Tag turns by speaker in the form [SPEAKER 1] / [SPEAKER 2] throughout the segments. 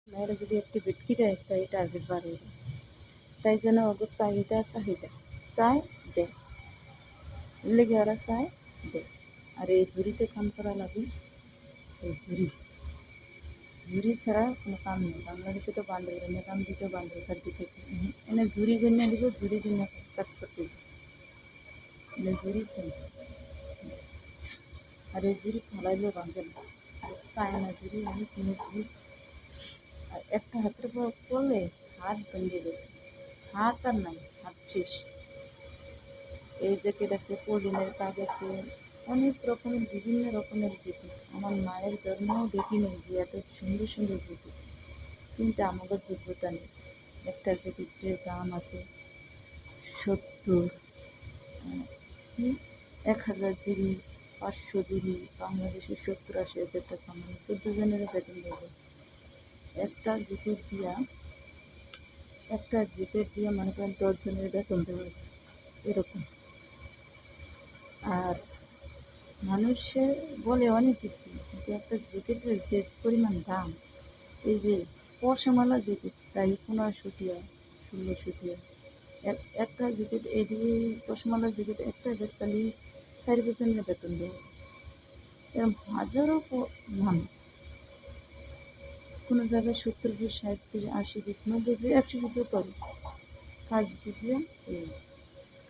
[SPEAKER 1] মেয়েরা যদি একটি ভেটকি দেয় তাই টার্গেট বাড়িয়ে দেয়। তাই জন্য ওদের চাহিদা চাহিদা চায় দেয়, লেগে ওরা চায় দেয়। আর এই ঝুড়িতে কাম করা লাগে, এই ঝুড়ি ছাড়া কোনো কাম নেই। বাংলাদেশে তো বান্ধব কাম দিতে বান্ধব কার দিতে এনে ঝুড়ি গণ্য দিব, ঝুড়ি দিন কাজ করতে দিব, এনে ঝুড়ি সেন্স। আর এই ঝুড়ি ফালাইলেও ভাঙবে না, চায় না ঝুড়ি, আমি কিনে ঝুড়ি। আর একটা হাতের পর পড়লে হাত ভেঙে গেছে, হাত আর নাই, হাত শেষ। এই জ্যাকেট আছে, পলিনের কাজ আছে, অনেক রকমের বিভিন্ন রকমের জ্যাকেট। আমার মায়ের জন্মেও দেখি নেই যে এত সুন্দর সুন্দর জ্যাকেট, কিন্তু আমাদের যোগ্যতা নেই। একটা জ্যাকেটের দাম আছে 70, 1000 জিবি, 500 জিবি। বাংলাদেশে 70-80 হাজার টাকা, মানে 14 জনের বেতন দেবে একটা জ্যাকেট দিয়া মনে করেন 10 জনের বেতন দেওয়া যায় এরকম। আর মানুষে বলে অনেক কিছু, কিন্তু একটা জ্যাকেটের যে পরিমাণ দাম, এই যে পশমালা জ্যাকেট প্রায় 1500 টাকা, 1600 টাকা। একটা জ্যাকেট, এই পশমালা জ্যাকেট একটা বেস্তালি 4 বেতনের বেতন দেওয়া যায়। এরকম হাজারো মানুষ, কোনো জায়গায় 70 পিস, 60 পিস, 80 পিস, 90 পিস, 100 পিসও করে। কাজ বুঝলে এই,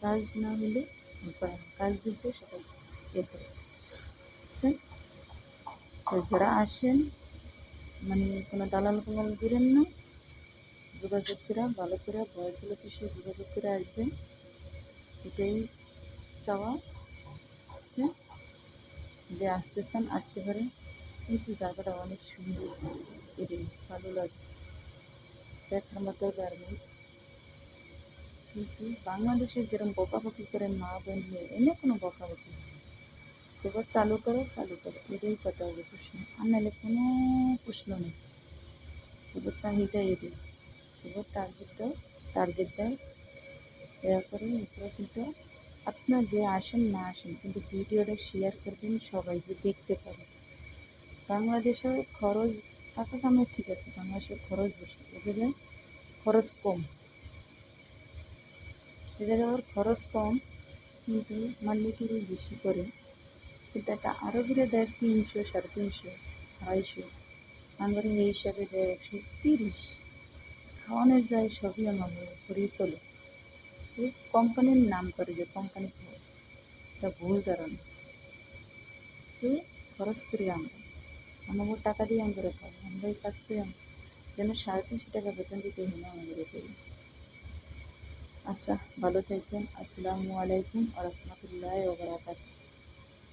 [SPEAKER 1] কাজ না হলে উপায় না, কাজ বুঝলে সবাই এ করে। তো যারা আসেন, মানে কোনো দালাল ফালাল দিলেন না, যোগাযোগ করে ভালো করে ভয়েস অফিসে যোগাযোগ করে আসবেন, এটাই চাওয়া। হ্যাঁ, যে আসতে চান আসতে পারেন, কিন্তু জায়গাটা অনেক সুন্দর, এটাই ভালো লাগে, দেখার মতো গার্মেন্টস। কিন্তু বাংলাদেশে যেরকম বকাবকি করে মা বোন নিয়ে, এনে কোনো বকাবকি নেই। এবার চালু করো এটাই কথা হবে, প্রশ্ন আর নাহলে কোনো প্রশ্ন নেই। এবার চাহিদা এটাই, এবার টার্গেট দাও দয়া করে। এগুলো কিন্তু আপনার যে আসেন না আসেন, কিন্তু ভিডিওটা শেয়ার করবেন সবাই যে দেখতে পারে। বাংলাদেশের খরচ, টাকা কামাই ঠিক আছে, বাংলাদেশের খরচ বেশি, এদের খরচ কম, এদের আবার খরচ কম, কিন্তু মান্যিকিরি বেশি করে। কিন্তু একটা আরবিরা দেয় 300, 350, 250, আমরা এই হিসাবে দেয় 130। খাওয়ানোর যায় সবই আমার করেই চলে। এই কোম্পানির নাম করে যে কোম্পানি, এটা ভুল ধারণা। তো খরচ করি আমরা, আমাদের টাকা দিয়ে আমরা খাই, আমরা এই কাজ করি যেন 350 টাকা বেতন দিতে হয় না আমাদের করি। আচ্ছা, ভালো থাকবেন। আসসালামু আলাইকুম ওয়া রাহমাতুল্লাহি ওয়া বারাকাতুহু।